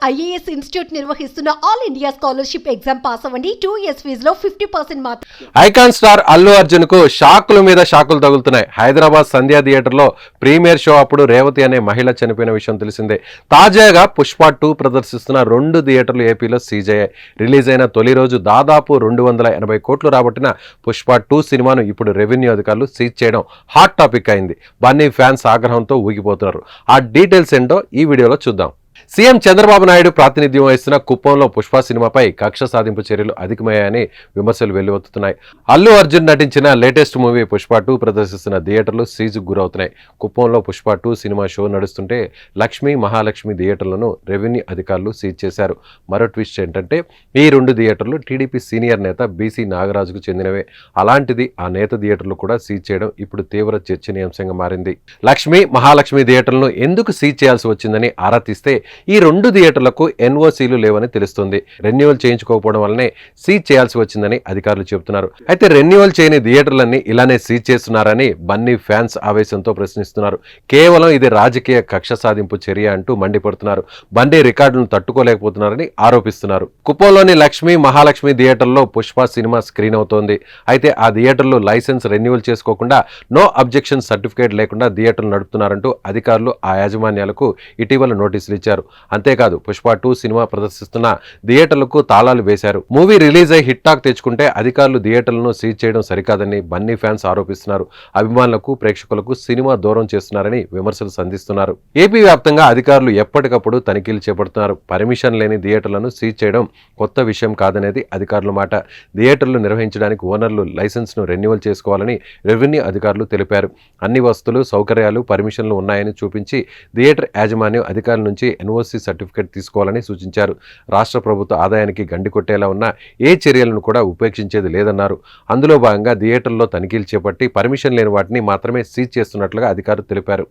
IAS institute నిర్వహిస్తున్న all India scholarship exam pass అవ్వండి. 2 years ఫీజులో 50% మాత్రం. ఐకాన్ స్టార్ అల్లు అర్జున్ కు షాకుల మీద షాకులు తగులుతున్నాయి. హైదరాబాద్ సంధ్యా థియేటర్ లో ప్రీమియర్ షో అప్పుడు రేవతి అనే మహిళ చనిపోయిన విషయం తెలిసిందే. తాజాగా పుష్ప 2 ప్రదర్శిస్తున్న 2 థియేటర్లు ఏపీలో సీజ్ అయ్యాయి. రిలీజ్ అయిన తొలి రోజు దాదాపు 280 కోట్లు రాబట్టిన పుష్ప 2 సినిమాను ఇప్పుడు రెవెన్యూ అధికారులు సీజ్ చేయడం హాట్ టాపిక్ అయింది. బన్నీ ఫ్యాన్స్ ఆగ్రహంతో ఊగిపోతున్నారు. ఆ డీటెయిల్స్ ఏంటో ఈ వీడియోలో చూద్దాం. సీఎం చంద్రబాబు నాయుడు ప్రాతినిధ్యం వహిస్తున్న కుప్పంలో పుష్ప సినిమాపై కక్ష సాధింపు చర్యలు అధికమయ్యాయని విమర్శలు వెల్లువెత్తుతున్నాయి. అల్లు అర్జున్ నటించిన లేటెస్ట్ మూవీ పుష్ప 2 ప్రదర్శిస్తున్న థియేటర్లు సీజుకు గురవుతున్నాయి. కుప్పంలో పుష్ప 2 సినిమా షో నడుస్తుంటే లక్ష్మీ మహాలక్ష్మి థియేటర్లను రెవెన్యూ అధికారులు సీజ్ చేశారు. మరో ట్విస్ట్ ఏంటంటే ఈ 2 థియేటర్లు టీడీపీ సీనియర్ నేత బీసీ నాగరాజుకు చెందినవే. అలాంటిది ఆ నేత థియేటర్లు కూడా సీజ్ చేయడం ఇప్పుడు తీవ్ర చర్చనీయాంశంగా మారింది. లక్ష్మీ మహాలక్ష్మి థియేటర్లను ఎందుకు సీజ్ చేయాల్సి వచ్చిందని ఆరా తీస్తే ఈ 2 థియేటర్లకు ఎన్ఓసీలు లేవని తెలుస్తుంది. రెన్యువల్ చేయించుకోకపోవడం వల్లనే సీజ్ చేయాల్సి వచ్చిందని అధికారులు చెబుతున్నారు. అయితే రెన్యువల్ చేయని థియేటర్లన్నీ ఇలానే సీజ్ చేస్తున్నారని బన్నీ ఫ్యాన్స్ ఆవేశంతో ప్రశ్నిస్తున్నారు. కేవలం ఇది రాజకీయ కక్ష సాధింపు చర్య అంటూ మండిపడుతున్నారు. బన్నీ రికార్డులను తట్టుకోలేకపోతున్నారని ఆరోపిస్తున్నారు. కుప్పంలోని లక్ష్మీ మహాలక్ష్మి థియేటర్లో పుష్ప సినిమా స్క్రీన్ అవుతోంది. అయితే ఆ థియేటర్లో లైసెన్స్ రెన్యువల్ చేసుకోకుండా నో అబ్జెక్షన్ సర్టిఫికేట్ లేకుండా థియేటర్లు నడుపుతున్నారంటూ అధికారులు ఆ యాజమాన్యాలకు ఇటీవల నోటీసులు ఇచ్చారు. అంతేకాదు పుష్ప 2 సినిమా ప్రదర్శిస్తున్న థియేటర్లకు తాళాలు వేశారు. మూవీ రిలీజ్ అయి హిట్ టాక్ తెచ్చుకుంటే అధికారులు థియేటర్లను సీజ్ చేయడం సరికాదని బన్నీ ఫ్యాన్స్ ఆరోపిస్తున్నారు. అభిమానులకు ప్రేక్షకులకు సినిమా దూరం చేస్తున్నారని విమర్శలు సంధిస్తున్నారు. ఏపీ వ్యాప్తంగా అధికారులు ఎప్పటికప్పుడు తనిఖీలు చేపడుతున్నారు. పర్మిషన్ లేని థియేటర్లను సీజ్ చేయడం కొత్త విషయం కాదనేది అధికారుల మాట. థియేటర్లు నిర్వహించడానికి ఓనర్లు లైసెన్స్ను రెన్యువల్ చేసుకోవాలని రెవెన్యూ అధికారులు తెలిపారు. అన్ని వసతులు సౌకర్యాలు పర్మిషన్లు ఉన్నాయని చూపించి థియేటర్ యాజమాన్యం అధికారుల నుంచి ఎన్ఓసీ సర్టిఫికేట్ తీసుకోవాలని సూచించారు. రాష్ట్ర ప్రభుత్వ ఆదాయానికి గండి కొట్టేలా ఉన్న ఏ చర్యలను కూడా ఉపేక్షించేది లేదన్నారు. అందులో భాగంగా థియేటర్లో తనిఖీలు చేపట్టి పర్మిషన్ లేని వాటిని మాత్రమే సీజ్ చేస్తున్నట్లుగా అధికారులు తెలిపారు.